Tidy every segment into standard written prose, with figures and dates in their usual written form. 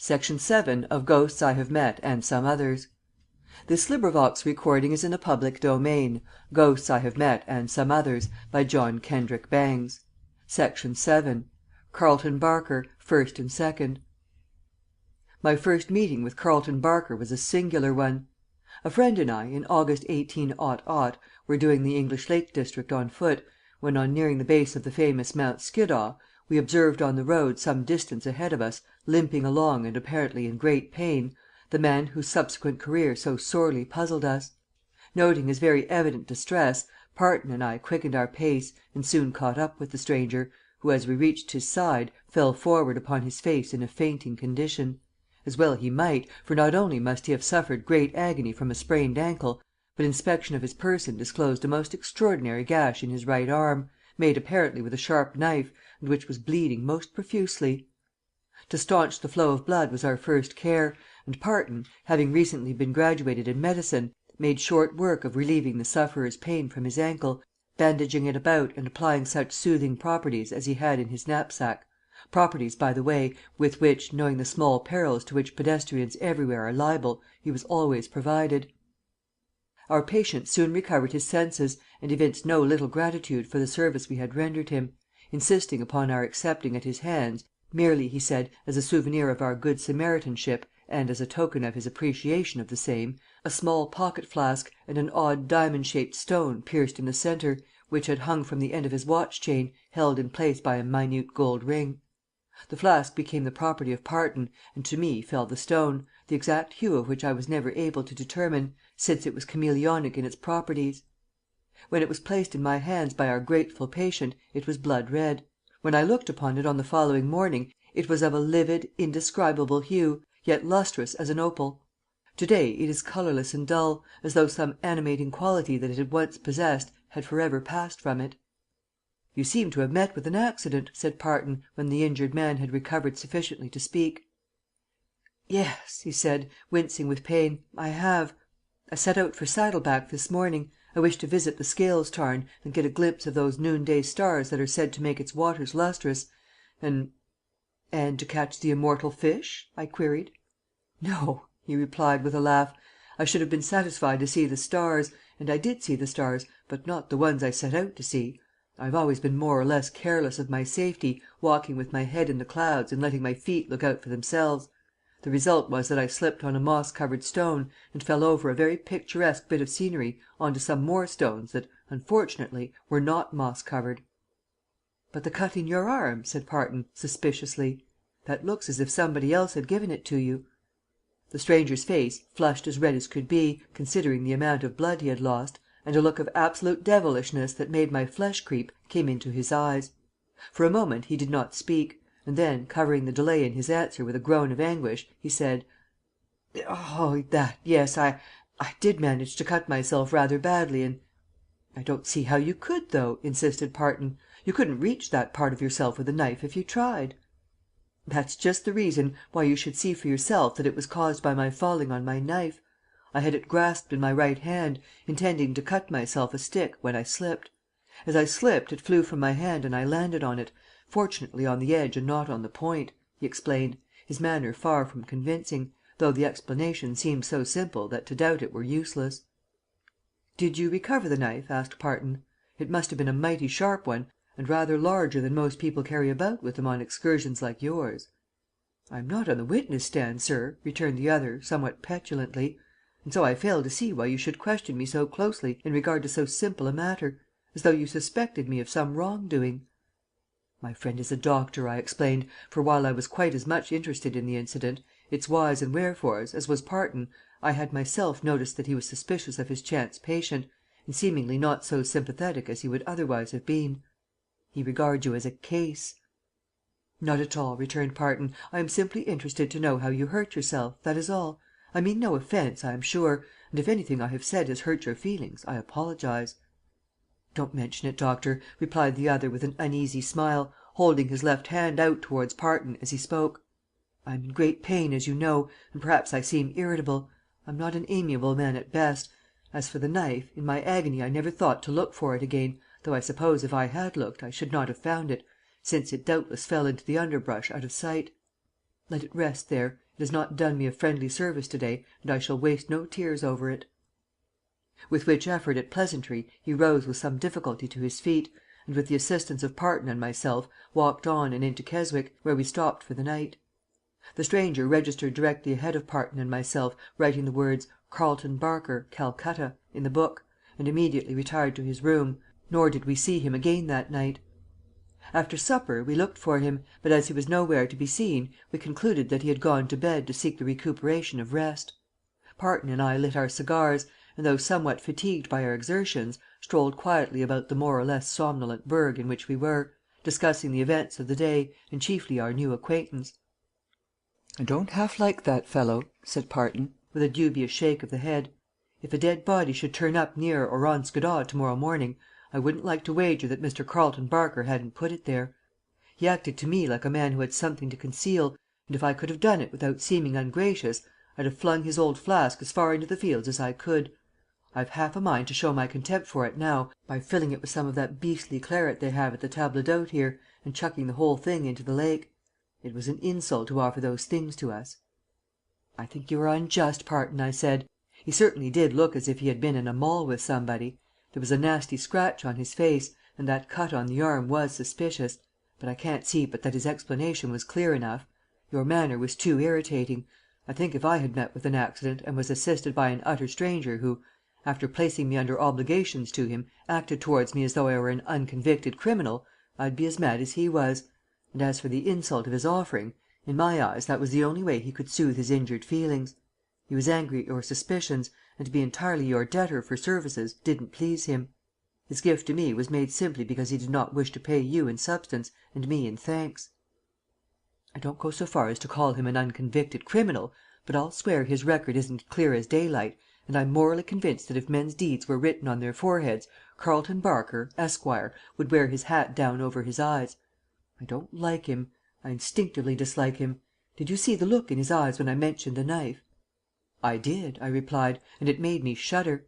Section 7 of Ghosts I Have Met and Some Others. This recording is in the public domain. Ghosts I Have Met and Some Others, by John Kendrick Bangs. Section 7. Carleton Barker, first and second. My first meeting with Carleton Barker was a singular one. A friend and I, in August 18 , were doing the English Lake District on foot, when, on nearing the base of the famous Mount Skiddaw, we observed on the road some distance ahead of us, limping along and apparently in great pain, the man whose subsequent career so sorely puzzled us. Noting his very evident distress, Parton and I quickened our pace, and soon caught up with the stranger, who, as we reached his side, fell forward upon his face in a fainting condition. As well he might, for not only must he have suffered great agony from a sprained ankle, but inspection of his person disclosed a most extraordinary gash in his right arm, made apparently with a sharp knife, and which was bleeding most profusely. To staunch the flow of blood was our first care, and Parton, having recently been graduated in medicine, made short work of relieving the sufferer's pain from his ankle, bandaging it about and applying such soothing properties as he had in his knapsack, properties, by the way, with which, knowing the small perils to which pedestrians everywhere are liable, he was always provided. Our patient soon recovered his senses, and evinced no little gratitude for the service we had rendered him, insisting upon our accepting at his hands, merely, he said, as a souvenir of our good Samaritanship, and as a token of his appreciation of the same, a small pocket flask and an odd diamond-shaped stone pierced in the centre, which had hung from the end of his watch-chain, held in place by a minute gold ring. The flask became the property of Parton, and to me fell the stone, the exact hue of which I was never able to determine, since it was chameleonic in its properties. When it was placed in my hands by our grateful patient, it was blood red. When I looked upon it on the following morning, it was of a livid, indescribable hue, yet lustrous as an opal. To day it is colourless and dull, as though some animating quality that it had once possessed had for ever passed from it. "You seem to have met with an accident," said Parton, when the injured man had recovered sufficiently to speak. "Yes," he said, wincing with pain, "I have. I set out for Saddleback this morning. I wished to visit the Scales Tarn, and get a glimpse of those noonday stars that are said to make its waters lustrous, and—" "And to catch the immortal fish?" I queried. "No," he replied, with a laugh. "I should have been satisfied to see the stars, and I did see the stars, but not the ones I set out to see. I have always been more or less careless of my safety, walking with my head in the clouds and letting my feet look out for themselves. The result was that I slipped on a moss-covered stone, and fell over a very picturesque bit of scenery on to some more stones that, unfortunately, were not moss-covered." "But the cut in your arm?" said Parton, suspiciously. "That looks as if somebody else had given it to you." The stranger's face flushed as red as could be, considering the amount of blood he had lost, and a look of absolute devilishness that made my flesh creep came into his eyes. For a moment he did not speak, and then, covering the delay in his answer with a groan of anguish, he said, "Oh, that, yes, I did manage to cut myself rather badly, and—" "I don't see how you could, though," insisted Parton. "You couldn't reach that part of yourself with a knife if you tried." "That's just the reason why you should see for yourself that it was caused by my falling on my knife. I had it grasped in my right hand, intending to cut myself a stick, when I slipped. As I slipped it flew from my hand and I landed on it, fortunately on the edge and not on the point," he explained, his manner far from convincing, though the explanation seemed so simple that to doubt it were useless. "Did you recover the knife?" asked Parton. "It must have been a mighty sharp one, and rather larger than most people carry about with them on excursions like yours." "I am not on the witness stand, sir," returned the other, somewhat petulantly, "and so I fail to see why you should question me so closely in regard to so simple a matter, as though you suspected me of some wrong-doing." "My friend is a doctor," I explained, for while I was quite as much interested in the incident, its whys and wherefores, as was Parton, I had myself noticed that he was suspicious of his chance patient, and seemingly not so sympathetic as he would otherwise have been. "He regards you as a case." "Not at all," returned Parton. "I am simply interested to know how you hurt yourself, that is all. I mean no offence, I am sure, and if anything I have said has hurt your feelings, I apologize." "Don't mention it, doctor," replied the other with an uneasy smile, holding his left hand out towards Parton as he spoke. "I am in great pain, as you know, and perhaps I seem irritable. I'm not an amiable man at best. As for the knife, in my agony I never thought to look for it again, though I suppose if I had looked I should not have found it, since it doubtless fell into the underbrush out of sight. Let it rest there. It has not done me a friendly service to day, and I shall waste no tears over it." With which effort at pleasantry he rose with some difficulty to his feet, and with the assistance of Parton and myself walked on and into Keswick, where we stopped for the night. The stranger registered directly ahead of Parton and myself, writing the words "Carleton Barker, Calcutta" in the book, and immediately retired to his room, nor did we see him again that night. After supper we looked for him, but as he was nowhere to be seen, we concluded that he had gone to bed to seek the recuperation of rest. Parton and I lit our cigars, and though somewhat fatigued by our exertions, strolled quietly about the more or less somnolent burg in which we were, discussing the events of the day, and chiefly our new acquaintance. "I don't half like that fellow," said Parton, with a dubious shake of the head. "If a dead body should turn up near or on Skiddaw to morrow morning, I wouldn't like to wager that Mr. Carleton Barker hadn't put it there. He acted to me like a man who had something to conceal, and if I could have done it without seeming ungracious, I'd have flung his old flask as far into the fields as I could. I've half a mind to show my contempt for it now by filling it with some of that beastly claret they have at the table d'hôte here, and chucking the whole thing into the lake. It was an insult to offer those things to us." "I think you are unjust, Parton," I said. "He certainly did look as if he had been in a maul with somebody. There was a nasty scratch on his face, and that cut on the arm was suspicious, but I can't see but that his explanation was clear enough. Your manner was too irritating. I think if I had met with an accident and was assisted by an utter stranger who, after placing me under obligations to him, acted towards me as though I were an unconvicted criminal, I'd be as mad as he was. And as for the insult of his offering, in my eyes that was the only way he could soothe his injured feelings. He was angry at your suspicions, and to be entirely your debtor for services didn't please him. His gift to me was made simply because he did not wish to pay you in substance and me in thanks." "I don't go so far as to call him an unconvicted criminal, but I'll swear his record isn't clear as daylight, and I'm morally convinced that if men's deeds were written on their foreheads, Carleton Barker, Esquire, would wear his hat down over his eyes. I don't like him. I instinctively dislike him. Did you see the look in his eyes when I mentioned the knife?" "I did," I replied, "and it made me shudder."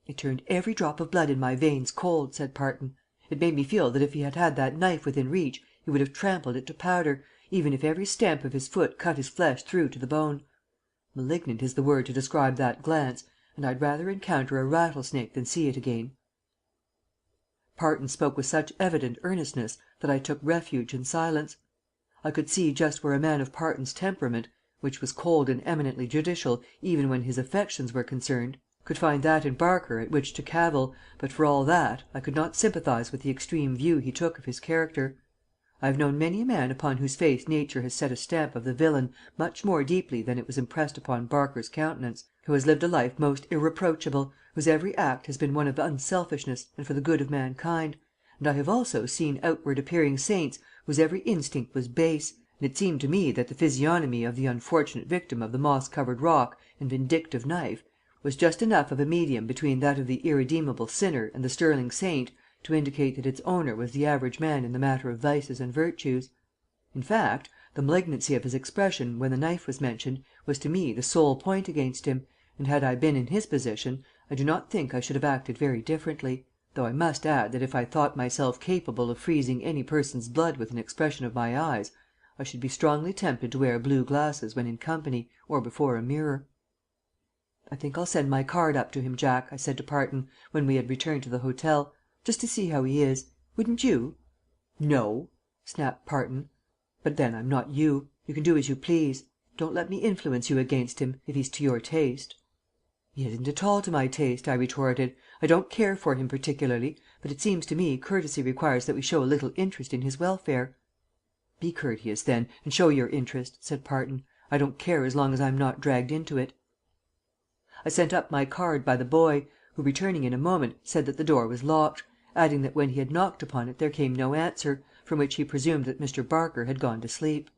"It turned every drop of blood in my veins cold," said Parton. "It made me feel that if he had had that knife within reach he would have trampled it to powder, even if every stamp of his foot cut his flesh through to the bone. Malignant is the word to describe that glance, and I'd rather encounter a rattlesnake than see it again." Parton spoke with such evident earnestness that I took refuge in silence. I could see just where a man of Parton's temperament, which was cold and eminently judicial even when his affections were concerned, could find that in Barker at which to cavil, but for all that I could not sympathize with the extreme view he took of his character. I have known many a man upon whose face nature has set a stamp of the villain much more deeply than it was impressed upon Barker's countenance, who has lived a life most irreproachable, whose every act has been one of unselfishness and for the good of mankind, and I have also seen outward appearing saints whose every instinct was base, and it seemed to me that the physiognomy of the unfortunate victim of the moss-covered rock and vindictive knife was just enough of a medium between that of the irredeemable sinner and the sterling saint to indicate that its owner was the average man in the matter of vices and virtues. In fact, the malignancy of his expression when the knife was mentioned was to me the sole point against him, and had I been in his position I do not think I should have acted very differently, though I must add that if I thought myself capable of freezing any person's blood with an expression of my eyes, I should be strongly tempted to wear blue glasses when in company or before a mirror. "I think I'll send my card up to him, Jack," I said to Parton, when we had returned to the hotel, "just to see how he is. Wouldn't you?" "No," snapped Parton. "But then I'm not you. You can do as you please. Don't let me influence you against him, if he's to your taste." "He isn't at all to my taste," I retorted. "I don't care for him particularly, but it seems to me courtesy requires that we show a little interest in his welfare." "Be courteous, then, and show your interest," said Parton. "I don't care as long as I'm not dragged into it." I sent up my card by the boy, who, returning in a moment, said that the door was locked, adding that when he had knocked upon it there came no answer, from which he presumed that Mr. Barker had gone to sleep.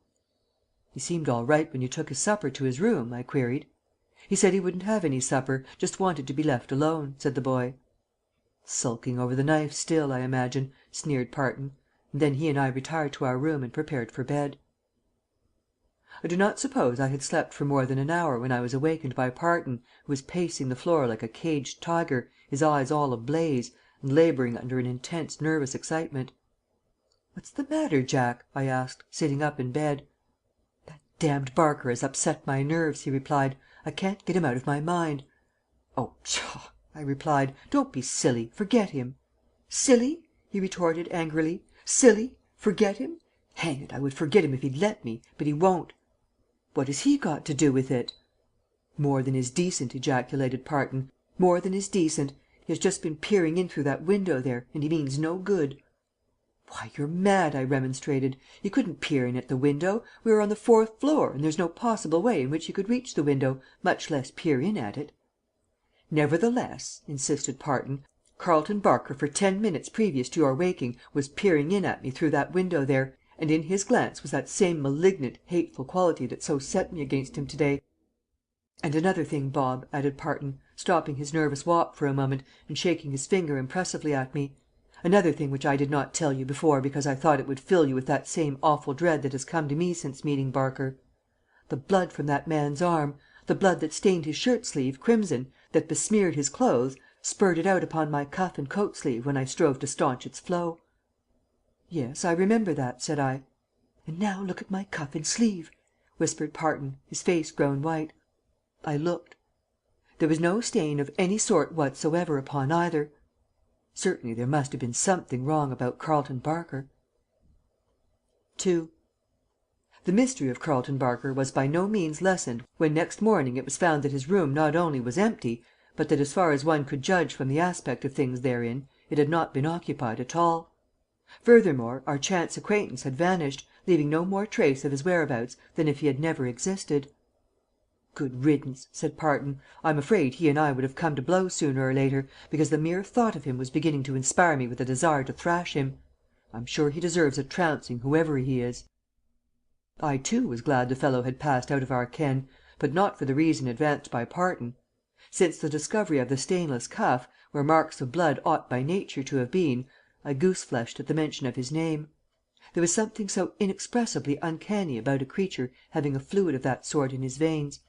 "He seemed all right when you took his supper to his room?" I queried. "He said he wouldn't have any supper, just wanted to be left alone," said the boy. "Sulking over the knife still, I imagine," sneered Parton, and then he and I retired to our room and prepared for bed. I do not suppose I had slept for more than an hour when I was awakened by Parton, who was pacing the floor like a caged tiger, his eyes all ablaze, and labouring under an intense nervous excitement. "What's the matter, Jack?" I asked, sitting up in bed. "That damned Barker has upset my nerves," he replied. "I can't get him out of my mind." "Oh, pshaw!" I replied. "Don't be silly. Forget him." "Silly?" he retorted angrily. "Silly? Forget him? Hang it, I would forget him if he'd let me, but he won't." "What has he got to do with it?" "More than is decent," ejaculated Parton. "More than is decent. He has just been peering in through that window there, and he means no good." "Why, you're mad," I remonstrated. "He couldn't peer in at the window. We are on the 4th floor, and there's no possible way in which he could reach the window, much less peer in at it." "Nevertheless," insisted Parton, "Carleton Barker for 10 minutes previous to your waking was peering in at me through that window there, and in his glance was that same malignant, hateful quality that so set me against him to day. And another thing, Bob," added Parton, stopping his nervous walk for a moment and shaking his finger impressively at me, "another thing which I did not tell you before because I thought it would fill you with that same awful dread that has come to me since meeting Barker. The blood from that man's arm, the blood that stained his shirt sleeve crimson, that besmeared his clothes, spurted out upon my cuff and coat sleeve when I strove to staunch its flow." "Yes, I remember that," said I. "And now look at my cuff and sleeve," whispered Parton, his face grown white. I looked. There was no stain of any sort whatsoever upon either. Certainly there must have been something wrong about Carleton Barker. 2. The mystery of Carleton Barker was by no means lessened when next morning it was found that his room not only was empty, but that as far as one could judge from the aspect of things therein, it had not been occupied at all. Furthermore, our chance acquaintance had vanished, leaving no more trace of his whereabouts than if he had never existed. "Good riddance," said Parton. "I'm afraid he and I would have come to blows sooner or later, because the mere thought of him was beginning to inspire me with a desire to thrash him. I'm sure he deserves a trouncing, whoever he is." I too was glad the fellow had passed out of our ken, but not for the reason advanced by Parton. Since the discovery of the stainless cuff, where marks of blood ought by nature to have been, I goose-fleshed at the mention of his name. There was something so inexpressibly uncanny about a creature having a fluid of that sort in his veins.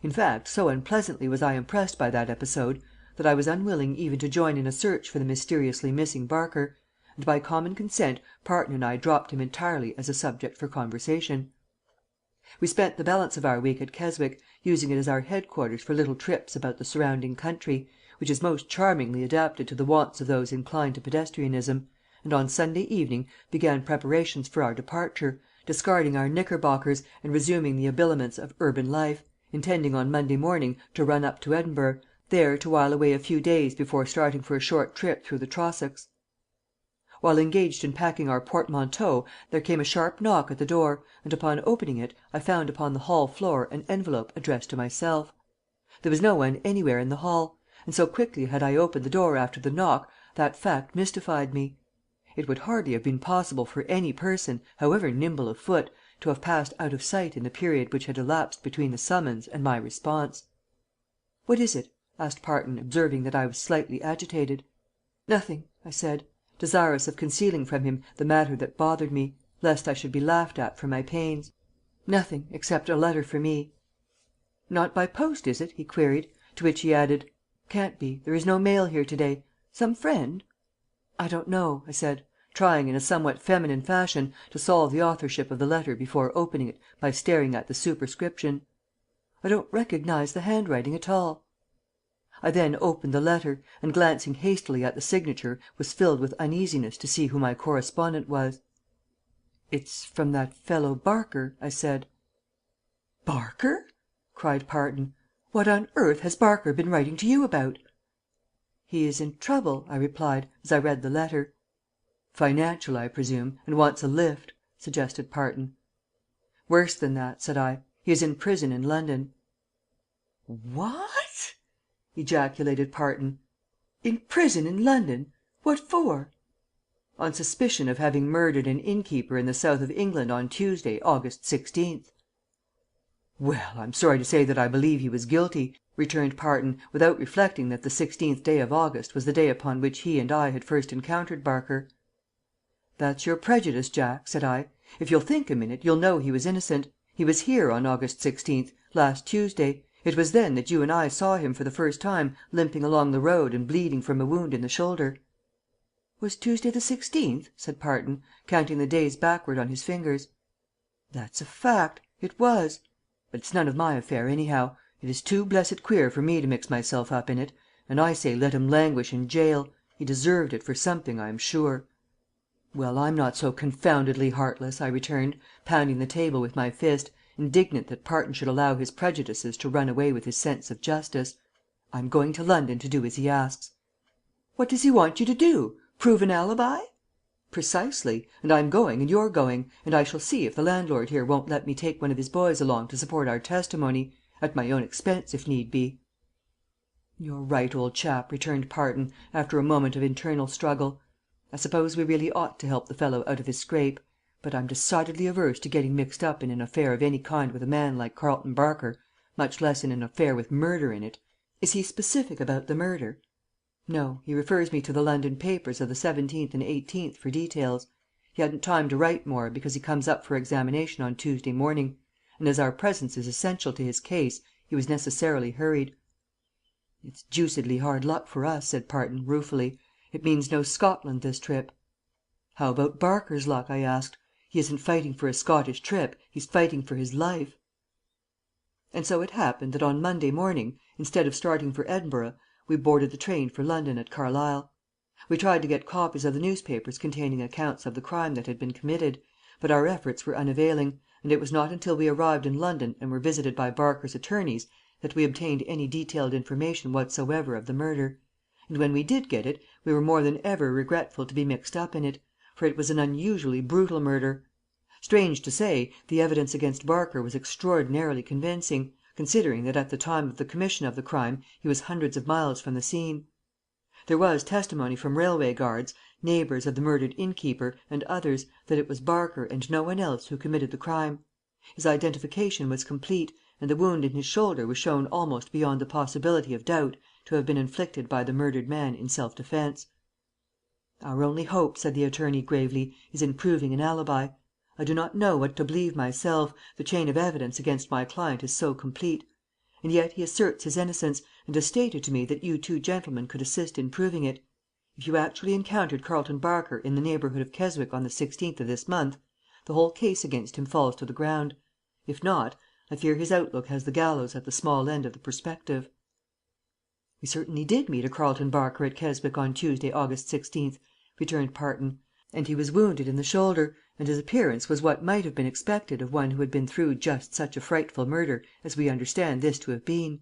In fact, so unpleasantly was I impressed by that episode that I was unwilling even to join in a search for the mysteriously missing Barker, and by common consent Parton and I dropped him entirely as a subject for conversation. We spent the balance of our week at Keswick, using it as our headquarters for little trips about the surrounding country, which is most charmingly adapted to the wants of those inclined to pedestrianism, and on Sunday evening began preparations for our departure, discarding our knickerbockers and resuming the habiliments of urban life, intending on Monday morning to run up to Edinburgh, there to while away a few days before starting for a short trip through the Trossachs. While engaged in packing our portmanteaux there came a sharp knock at the door, and upon opening it I found upon the hall floor an envelope addressed to myself. There was no one anywhere in the hall, and so quickly had I opened the door after the knock that fact mystified me. It would hardly have been possible for any person, however nimble of foot, to have passed out of sight in the period which had elapsed between the summons and my response. "What is it?" asked Parton, observing that I was slightly agitated. "Nothing," I said, desirous of concealing from him the matter that bothered me, lest I should be laughed at for my pains. "Nothing, except a letter for me." "Not by post, is it?" he queried, to which he added, "Can't be. There is no mail here to day. Some friend?" "I don't know," I said, trying in a somewhat feminine fashion to solve the authorship of the letter before opening it by staring at the superscription. "I don't recognize the handwriting at all." I then opened the letter, and glancing hastily at the signature was filled with uneasiness to see who my correspondent was. "It's from that fellow Barker," I said. "Barker?" cried Parton. "What on earth has Barker been writing to you about?" "He is in trouble," I replied, as I read the letter. "Financial, I presume, and wants a lift," suggested Parton. "Worse than that," said I. "He is in prison in London." "What?" ejaculated Parton. "In prison in London? What for?" "On suspicion of having murdered an innkeeper in the south of England on Tuesday, August 16th." "Well, I'm sorry to say that I believe he was guilty," returned Parton, without reflecting that the 16th day of August was the day upon which he and I had first encountered Barker. "That's your prejudice, Jack," said I. "If you'll think a minute you'll know he was innocent. He was here on August 16th, last Tuesday. It was then that you and I saw him for the first time limping along the road and bleeding from a wound in the shoulder." "Was Tuesday the 16th?" said Parton, counting the days backward on his fingers. "That's a fact. "It was. But it's none of my affair, anyhow. It is too blessed queer for me to mix myself up in it, and I say let him languish in jail. He deserved it for something, I am sure." "Well, I'm not so confoundedly heartless," I returned, pounding the table with my fist, indignant that Parton should allow his prejudices to run away with his sense of justice. "I'm going to London to do as he asks." "What does he want you to do? Prove an alibi?" "Precisely. And I'm going and you're going, and I shall see if the landlord here won't let me take one of his boys along to support our testimony at my own expense, if need be." "You're right, old chap," returned Parton, after a moment of internal struggle. "I suppose we really ought to help the fellow out of his scrape, but I'm decidedly averse to getting mixed up in an affair of any kind with a man like Carleton Barker, much less in an affair with murder in it." "Is he specific about the murder?" "No. He refers me to the London papers of the 17th and 18th for details. He hadn't time to write more, because he comes up for examination on Tuesday morning, and as our presence is essential to his case, he was necessarily hurried." "It's deucedly hard luck for us," said Parton, ruefully. "It means no Scotland this trip." "How about Barker's luck?" I asked. "He isn't fighting for a Scottish trip, he's fighting for his life." And so it happened that on Monday morning, instead of starting for Edinburgh, we boarded the train for London at Carlisle. We tried to get copies of the newspapers containing accounts of the crime that had been committed, but our efforts were unavailing, and it was not until we arrived in London and were visited by Barker's attorneys that we obtained any detailed information whatsoever of the murder. And when we did get it, we were more than ever regretful to be mixed up in it, for it was an unusually brutal murder. Strange to say, the evidence against Barker was extraordinarily convincing, considering that at the time of the commission of the crime he was hundreds of miles from the scene. There was testimony from railway guards, neighbours of the murdered innkeeper, and others, that it was Barker and no one else who committed the crime. His identification was complete, and the wound in his shoulder was shown almost beyond the possibility of doubt to have been inflicted by the murdered man in self-defence. "Our only hope," said the attorney gravely, "is in proving an alibi. I do not know what to believe myself, the chain of evidence against my client is so complete. And yet he asserts his innocence, and has stated to me that you two gentlemen could assist in proving it. If you actually encountered Carleton Barker in the neighbourhood of Keswick on the 16th of this month, the whole case against him falls to the ground. If not, I fear his outlook has the gallows at the small end of the perspective." "We certainly did meet a Carleton Barker at Keswick on Tuesday, August 16th," returned Parton, "and he was wounded in the shoulder, and his appearance was what might have been expected of one who had been through just such a frightful murder as we understand this to have been.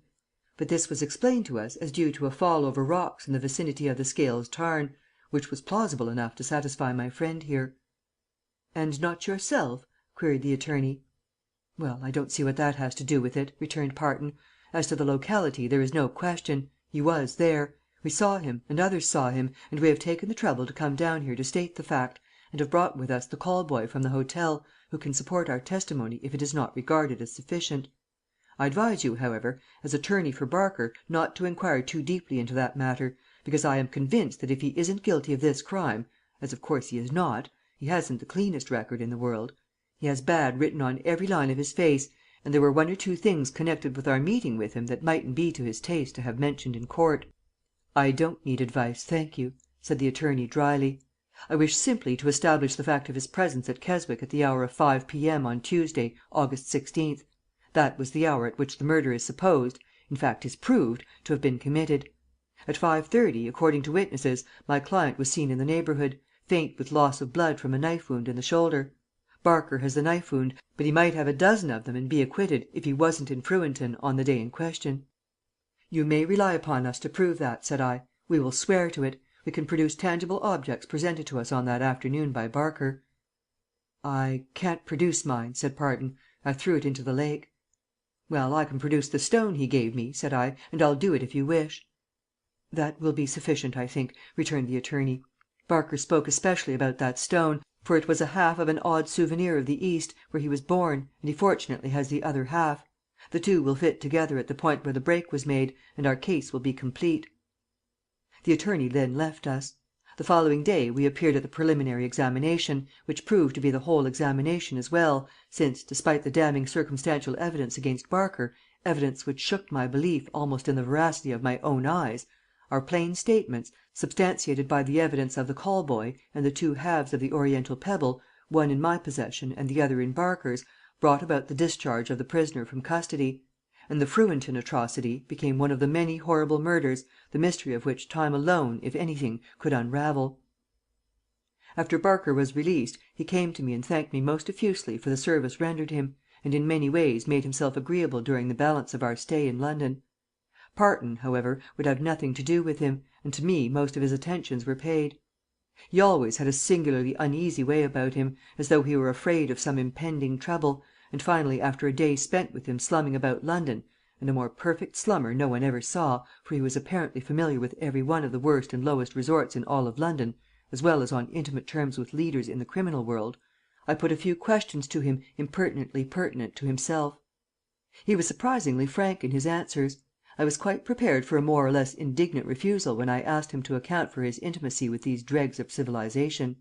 But this was explained to us as due to a fall over rocks in the vicinity of the Scales Tarn, which was plausible enough to satisfy my friend here." "And not yourself?" queried the attorney. "Well, I don't see what that has to do with it," returned Parton. "As to the locality, there is no question. He was there. We saw him, and others saw him, and we have taken the trouble to come down here to state the fact, and have brought with us the call boy from the hotel, who can support our testimony if it is not regarded as sufficient. I advise you, however, as attorney for Barker, not to inquire too deeply into that matter, because I am convinced that if he isn't guilty of this crime, as of course he is not, he hasn't the cleanest record in the world. He has bad written on every line of his face, and there were one or two things connected with our meeting with him that mightn't be to his taste to have mentioned in court." "I don't need advice, thank you," said the attorney drily. "I wish simply to establish the fact of his presence at Keswick at the hour of 5 p.m. on Tuesday, August 16th. That was the hour at which the murder is supposed, in fact is proved, to have been committed. At 5:30, according to witnesses, my client was seen in the neighbourhood, faint with loss of blood from a knife wound in the shoulder. Barker has the knife wound, but he might have a dozen of them and be acquitted if he wasn't in Frewinton on the day in question." "You may rely upon us to prove that," said I. "We will swear to it. We can produce tangible objects presented to us on that afternoon by Barker." "I can't produce mine," said Parton. "I threw it into the lake." "Well, I can produce the stone he gave me," said I, "and I'll do it if you wish." "That will be sufficient, I think," returned the attorney. "Barker spoke especially about that stone, for it was a half of an odd souvenir of the East, where he was born, and he fortunately has the other half. The two will fit together at the point where the break was made, and our case will be complete." The attorney then left us. The following day we appeared at the preliminary examination, which proved to be the whole examination as well, since, despite the damning circumstantial evidence against Barker, evidence which shook my belief almost in the veracity of my own eyes, our plain statements, substantiated by the evidence of the call boy and the two halves of the Oriental pebble, one in my possession and the other in Barker's, brought about the discharge of the prisoner from custody; and the Frewinton atrocity became one of the many horrible murders the mystery of which time alone, if anything, could unravel. After Barker was released, he came to me and thanked me most effusively for the service rendered him, and in many ways made himself agreeable during the balance of our stay in London. Parton, however, would have nothing to do with him, and to me most of his attentions were paid. He always had a singularly uneasy way about him, as though he were afraid of some impending trouble, and finally after a day spent with him slumming about London, and a more perfect slummer no one ever saw, for he was apparently familiar with every one of the worst and lowest resorts in all of London, as well as on intimate terms with leaders in the criminal world, I put a few questions to him impertinently pertinent to himself. He was surprisingly frank in his answers. I was quite prepared for a more or less indignant refusal when I asked him to account for his intimacy with these dregs of civilization.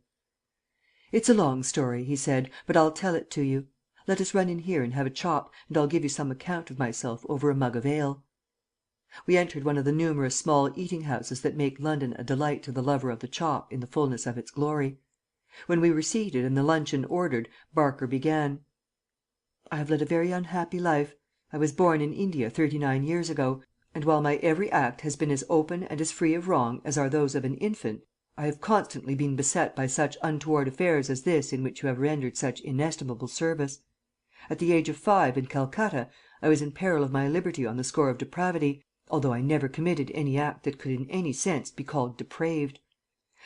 "It's a long story," he said, "but I'll tell it to you. Let us run in here and have a chop, and I'll give you some account of myself over a mug of ale." We entered one of the numerous small eating houses that make London a delight to the lover of the chop in the fulness of its glory. When we were seated and the luncheon ordered, Barker began. "I have led a very unhappy life. I was born in India 39 years ago, and while my every act has been as open and as free of wrong as are those of an infant, I have constantly been beset by such untoward affairs as this in which you have rendered such inestimable service. At the age of 5 in Calcutta, I was in peril of my liberty on the score of depravity, although I never committed any act that could in any sense be called depraved.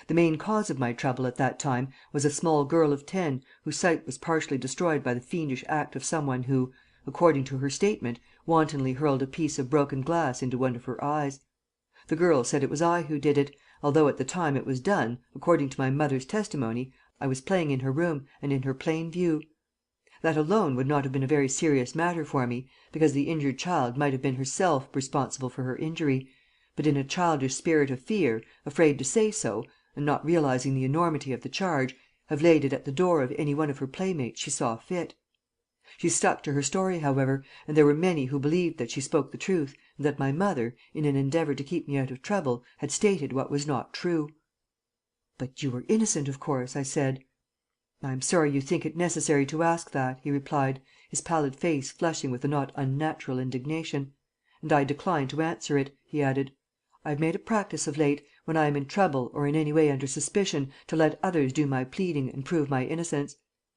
The main cause of my trouble at that time was a small girl of 10 whose sight was partially destroyed by the fiendish act of some one who, according to her statement, wantonly hurled a piece of broken glass into one of her eyes. The girl said it was I who did it, although at the time it was done, according to my mother's testimony, I was playing in her room and in her plain view. That alone would not have been a very serious matter for me, because the injured child might have been herself responsible for her injury, but in a childish spirit of fear, afraid to say so, and not realizing the enormity of the charge, have laid it at the door of any one of her playmates she saw fit. She stuck to her story, however, and there were many who believed that she spoke the truth, and that my mother, in an endeavour to keep me out of trouble, had stated what was not true. "But you were innocent, of course," I said. "I am sorry you think it necessary to ask that," he replied, his pallid face flushing with a not unnatural indignation. "And I decline to answer it," he added. "I have made a practice of late, when I am in trouble or in any way under suspicion, to let others do my pleading and prove my innocence.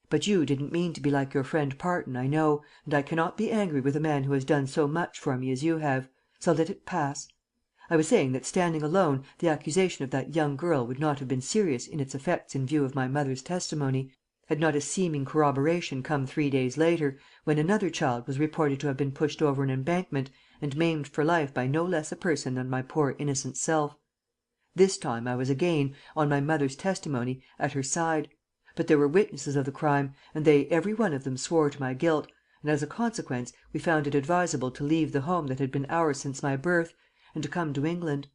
But you didn't mean to be like your friend Parton, I know, and I cannot be angry with a man who has done so much for me as you have, so let it pass. I was saying that standing alone, the accusation of that young girl would not have been serious in its effects in view of my mother's testimony, had not a seeming corroboration come 3 days later, when another child was reported to have been pushed over an embankment and maimed for life by no less a person than my poor innocent self. This time I was again, on my mother's testimony, at her side; but there were witnesses of the crime, and they every one of them swore to my guilt, and as a consequence we found it advisable to leave the home that had been ours since my birth, and to come to England.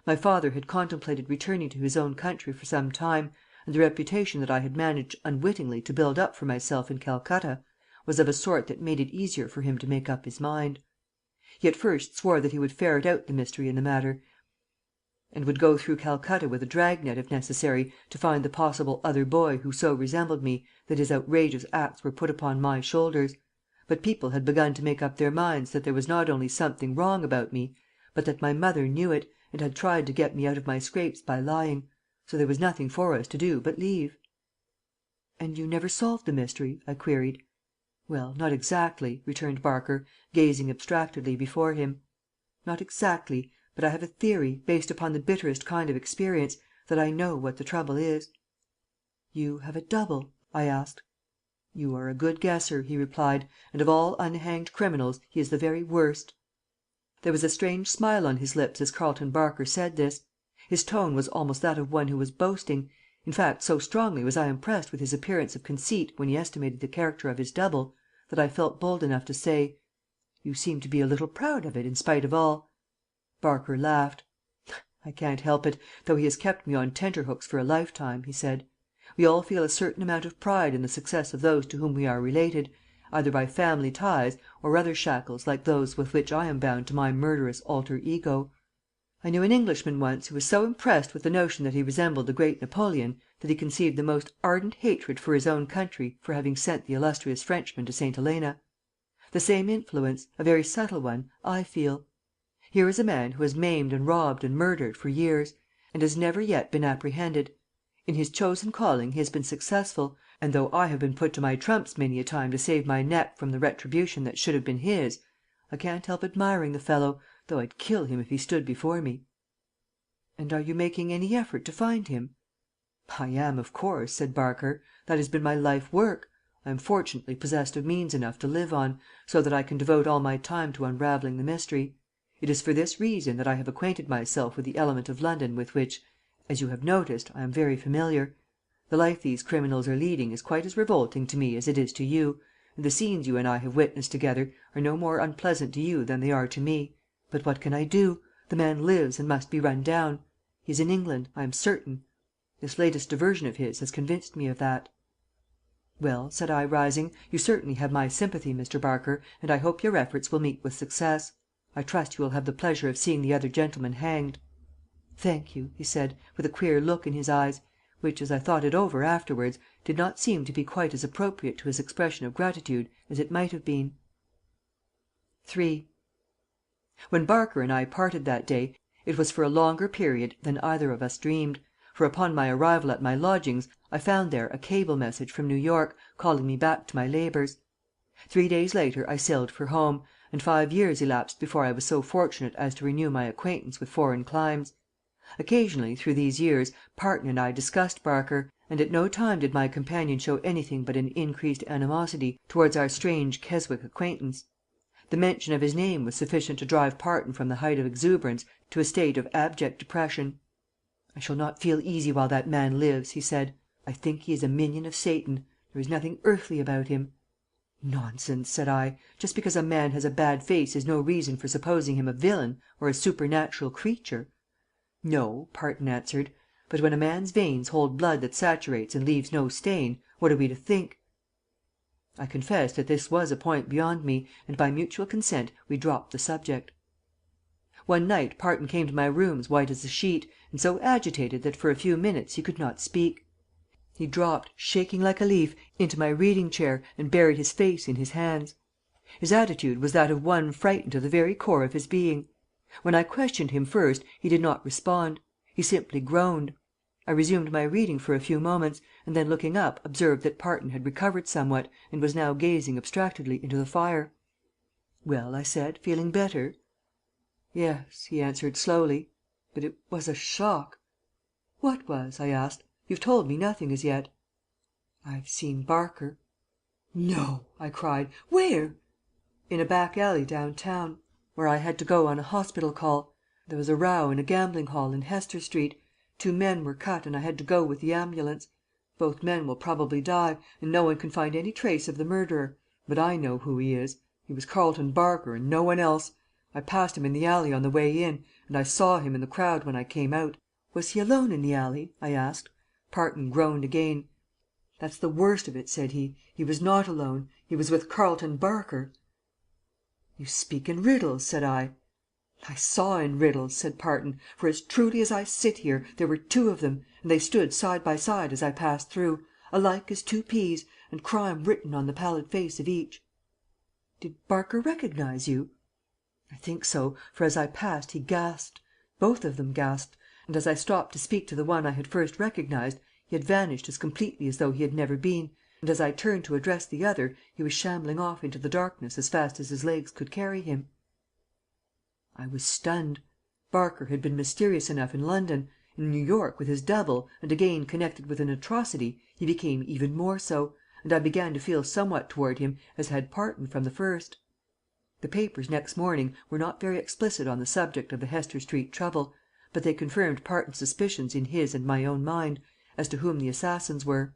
My father had contemplated returning to his own country for some time, and the reputation that I had managed unwittingly to build up for myself in Calcutta was of a sort that made it easier for him to make up his mind. He at first swore that he would ferret out the mystery in the matter, and would go through Calcutta with a drag-net if necessary to find the possible other boy who so resembled me that his outrageous acts were put upon my shoulders; but people had begun to make up their minds that there was not only something wrong about me, but that my mother knew it, and had tried to get me out of my scrapes by lying, so there was nothing for us to do but leave." "And you never solved the mystery?" I queried. "Well, not exactly," returned Barker, gazing abstractedly before him. "Not exactly, but I have a theory, based upon the bitterest kind of experience, that I know what the trouble is." "You have a double?" I asked. "You are a good guesser," he replied, "and of all unhanged criminals he is the very worst." There was a strange smile on his lips as Carleton Barker said this. His tone was almost that of one who was boasting; in fact, so strongly was I impressed with his appearance of conceit when he estimated the character of his double, that I felt bold enough to say, "You seem to be a little proud of it, in spite of all." Barker laughed. "I can't help it, though he has kept me on tenterhooks for a lifetime," he said. "We all feel a certain amount of pride in the success of those to whom we are related, either by family ties or other shackles like those with which I am bound to my murderous alter ego. I knew an Englishman once who was so impressed with the notion that he resembled the great Napoleon that he conceived the most ardent hatred for his own country for having sent the illustrious Frenchman to St. Helena. The same influence, a very subtle one, I feel. Here is a man who has maimed and robbed and murdered for years, and has never yet been apprehended. In his chosen calling he has been successful, and though I have been put to my trumps many a time to save my neck from the retribution that should have been his, I can't help admiring the fellow, though I'd kill him if he stood before me." "And are you making any effort to find him?" "I am, of course," said Barker. "That has been my life work. I am fortunately possessed of means enough to live on, so that I can devote all my time to unravelling the mystery. It is for this reason that I have acquainted myself with the element of London with which, as you have noticed, I am very familiar. The life these criminals are leading is quite as revolting to me as it is to you, and the scenes you and I have witnessed together are no more unpleasant to you than they are to me. But what can I do? The man lives and must be run down. He is in England, I am certain. This latest diversion of his has convinced me of that." "Well," said I, rising, "you certainly have my sympathy, Mr. Barker, and I hope your efforts will meet with success. I trust you will have the pleasure of seeing the other gentleman hanged." "Thank you," he said, with a queer look in his eyes, which, as I thought it over afterwards, did not seem to be quite as appropriate to his expression of gratitude as it might have been. 3. When Barker and I parted that day, it was for a longer period than either of us dreamed, for upon my arrival at my lodgings I found there a cable message from New York, calling me back to my labours. 3 days later I sailed for home, and 5 years elapsed before I was so fortunate as to renew my acquaintance with foreign climes. Occasionally, through these years, Parton and I discussed Barker, and at no time did my companion show anything but an increased animosity towards our strange Keswick acquaintance. The mention of his name was sufficient to drive Parton from the height of exuberance to a state of abject depression. "I shall not feel easy while that man lives," he said. "I think he is a minion of Satan. There is nothing earthly about him." "Nonsense," said I. "Just because a man has a bad face is no reason for supposing him a villain or a supernatural creature." "No," Parton answered. "But when a man's veins hold blood that saturates and leaves no stain, what are we to think?" I confessed that this was a point beyond me, and by mutual consent we dropped the subject. One night Parton came to my rooms white as a sheet, and so agitated that for a few minutes he could not speak. He dropped, shaking like a leaf, into my reading chair and buried his face in his hands. His attitude was that of one frightened to the very core of his being. When I questioned him first he did not respond. He simply groaned. I resumed my reading for a few moments, and then looking up observed that Parton had recovered somewhat, and was now gazing abstractedly into the fire. "Well," I said, "feeling better?" "Yes," he answered slowly. "But it was a shock." "What was?" I asked. "You've told me nothing as yet." "I've seen Barker." "No!" I cried. "Where?" "In a back alley down town, where I had to go on a hospital call. There was a row in a gambling hall in Hester Street. 2 men were cut, and I had to go with the ambulance. Both men will probably die, and no one can find any trace of the murderer. But I know who he is. He was Carleton Barker, and no one else. I passed him in the alley on the way in, and I saw him in the crowd when I came out." "Was he alone in the alley?" I asked. Parton groaned again. "That's the worst of it," said he. "He was not alone. He was with Carleton Barker." "You speak in riddles," said I. "I saw in riddles," said Parton, "for as truly as I sit here, there were 2 of them, and they stood side by side as I passed through, alike as 2 peas, and crime written on the pallid face of each." "Did Barker recognize you?" "I think so, for as I passed he gasped. Both of them gasped, and as I stopped to speak to the one I had first recognized, he had vanished as completely as though he had never been, and as I turned to address the other he was shambling off into the darkness as fast as his legs could carry him." I was stunned. Barker had been mysterious enough in London. In New York with his double, and again connected with an atrocity, he became even more so, and I began to feel somewhat toward him as had Parton from the first. The papers next morning were not very explicit on the subject of the Hester Street trouble, but they confirmed Parton's suspicions in his and my own mind as to whom the assassins were.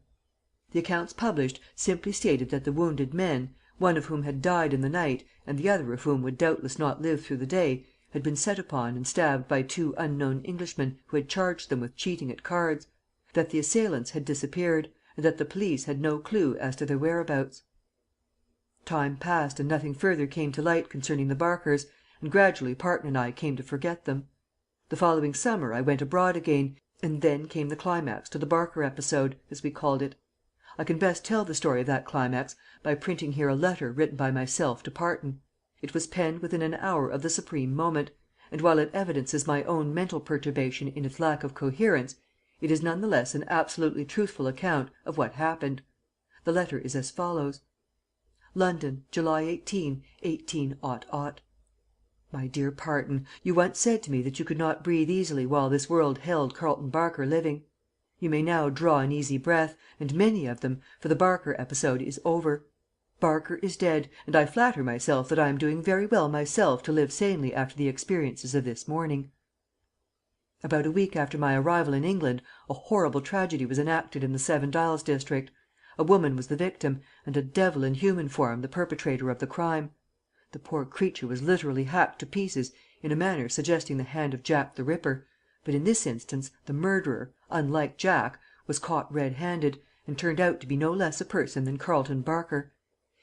The accounts published simply stated that the wounded men, one of whom had died in the night and the other of whom would doubtless not live through the day, had been set upon and stabbed by 2 unknown Englishmen who had charged them with cheating at cards, that the assailants had disappeared, and that the police had no clue as to their whereabouts. Time passed and nothing further came to light concerning the Barkers, and gradually Parton and I came to forget them. The following summer I went abroad again, and then came the climax to the Barker episode, as we called it. I can best tell the story of that climax by printing here a letter written by myself to Parton. It was penned within an hour of the supreme moment, and while it evidences my own mental perturbation in its lack of coherence, it is none the less an absolutely truthful account of what happened. The letter is as follows: London, July 18, 18 . My dear Parton, you once said to me that you could not breathe easily while this world held Carleton Barker living. You may now draw an easy breath, and many of them, for the Barker episode is over. Barker is dead, and I flatter myself that I am doing very well myself to live sanely after the experiences of this morning. About a week after my arrival in England a horrible tragedy was enacted in the Seven Dials district. A woman was the victim, and a devil in human form the perpetrator of the crime. The poor creature was literally hacked to pieces in a manner suggesting the hand of Jack the Ripper, but in this instance the murderer, unlike Jack, was caught red-handed, and turned out to be no less a person than Carleton Barker.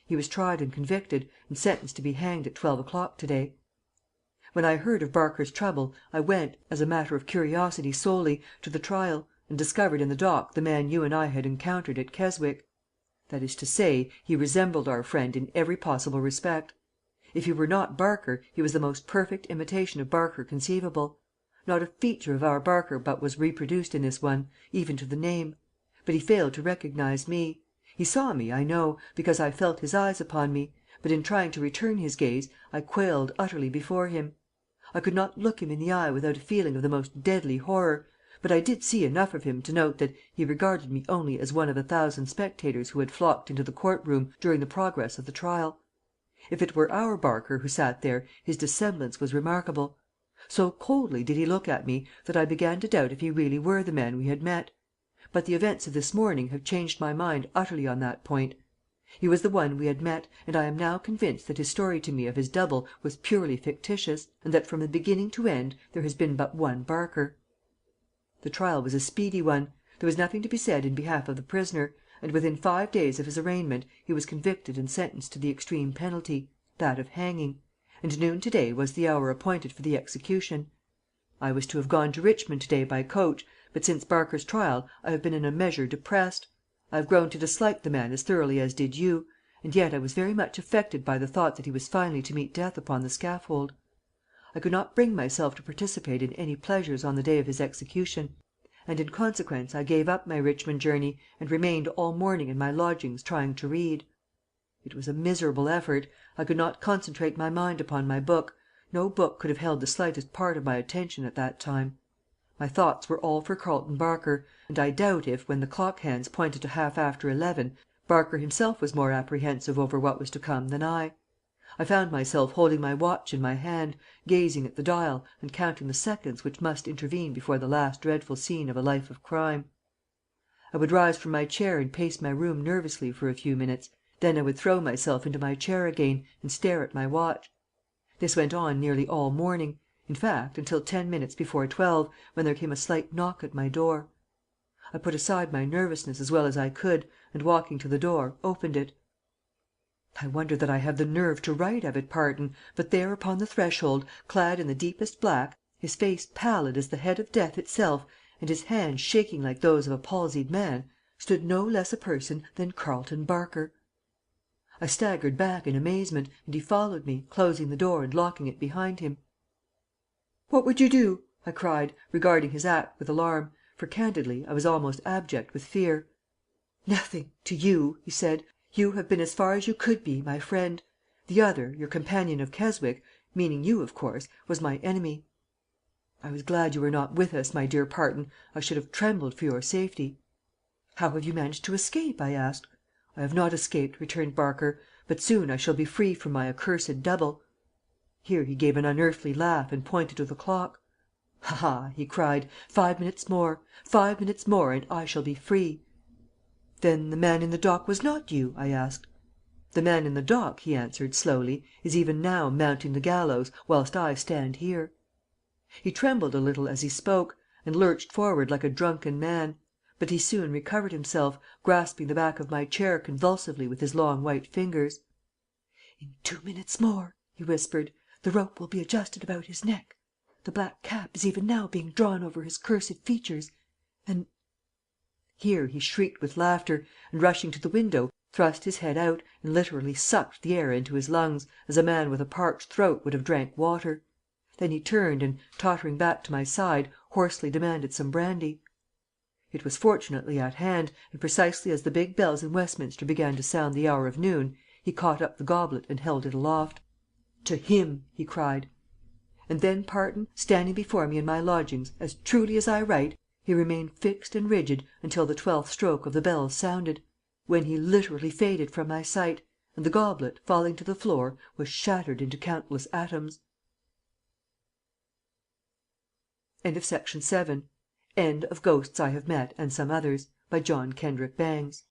He was tried and convicted, and sentenced to be hanged at 12 o'clock to day. When I heard of Barker's trouble, I went, as a matter of curiosity solely, to the trial, and discovered in the dock the man you and I had encountered at Keswick. That is to say, he resembled our friend in every possible respect. If he were not Barker, he was the most perfect imitation of Barker conceivable. Not a feature of our Barker but was reproduced in this one, even to the name. But he failed to recognize me. He saw me, I know, because I felt his eyes upon me, but in trying to return his gaze I quailed utterly before him. I could not look him in the eye without a feeling of the most deadly horror, but I did see enough of him to note that he regarded me only as one of 1,000 spectators who had flocked into the court room during the progress of the trial. If it were our Barker who sat there, his dissemblance was remarkable. So coldly did he look at me that I began to doubt if he really were the man we had met. But the events of this morning have changed my mind utterly on that point. He was the one we had met, and I am now convinced that his story to me of his double was purely fictitious, and that from the beginning to end there has been but one Barker. The trial was a speedy one. There was nothing to be said in behalf of the prisoner, and within 5 days of his arraignment he was convicted and sentenced to the extreme penalty, that of hanging, and noon to day was the hour appointed for the execution. I was to have gone to Richmond to day by coach, but since Barker's trial I have been in a measure depressed. I have grown to dislike the man as thoroughly as did you, and yet I was very much affected by the thought that he was finally to meet death upon the scaffold. I could not bring myself to participate in any pleasures on the day of his execution, and in consequence I gave up my Richmond journey and remained all morning in my lodgings trying to read. It was a miserable effort. I could not concentrate my mind upon my book. No book could have held the slightest part of my attention at that time. My thoughts were all for Carleton Barker, and I doubt if, when the clock hands pointed to 11:30, Barker himself was more apprehensive over what was to come than I. I found myself holding my watch in my hand, gazing at the dial and counting the seconds which must intervene before the last dreadful scene of a life of crime. I would rise from my chair and pace my room nervously for a few minutes, then I would throw myself into my chair again and stare at my watch. This went on nearly all morning, in fact, until 10 minutes before 12, when there came a slight knock at my door. I put aside my nervousness as well as I could, and walking to the door, opened it. I wonder that I have the nerve to write of it, Parton, but there upon the threshold, clad in the deepest black, his face pallid as the head of death itself, and his hands shaking like those of a palsied man, stood no less a person than Carleton Barker. I staggered back in amazement, and he followed me, closing the door and locking it behind him. "What would you do?" I cried, regarding his act with alarm, for candidly I was almost abject with fear. "Nothing to you," he said. "You have been as far as you could be, my friend. The other, your companion of Keswick, meaning you, of course, was my enemy." "I was glad you were not with us, my dear Parton. I should have trembled for your safety." "How have you managed to escape?" I asked. "I have not escaped," returned Barker, "but soon I shall be free from my accursed double." Here he gave an unearthly laugh and pointed to the clock. "Ha, ha!" he cried. 5 minutes more, 5 minutes more, and I shall be free." "Then the man in the dock was not you?" I asked. "The man in the dock," he answered, slowly, "is even now mounting the gallows, whilst I stand here." He trembled a little as he spoke, and lurched forward like a drunken man; but he soon recovered himself, grasping the back of my chair convulsively with his long white fingers. "In 2 minutes more," he whispered, "the rope will be adjusted about his neck. The black cap is even now being drawn over his cursed features. And" here he shrieked with laughter, and, rushing to the window, thrust his head out, and literally sucked the air into his lungs, as a man with a parched throat would have drank water. Then he turned and, tottering back to my side, hoarsely demanded some brandy. It was fortunately at hand, and precisely as the big bells in Westminster began to sound the hour of noon, he caught up the goblet and held it aloft. "To him!" he cried. And then, Parton, standing before me in my lodgings, as truly as I write, he remained fixed and rigid until the 12th stroke of the bells sounded, when he literally faded from my sight, and the goblet, falling to the floor, was shattered into countless atoms. End of Ghosts I Have Met and Some Others, by John Kendrick Bangs.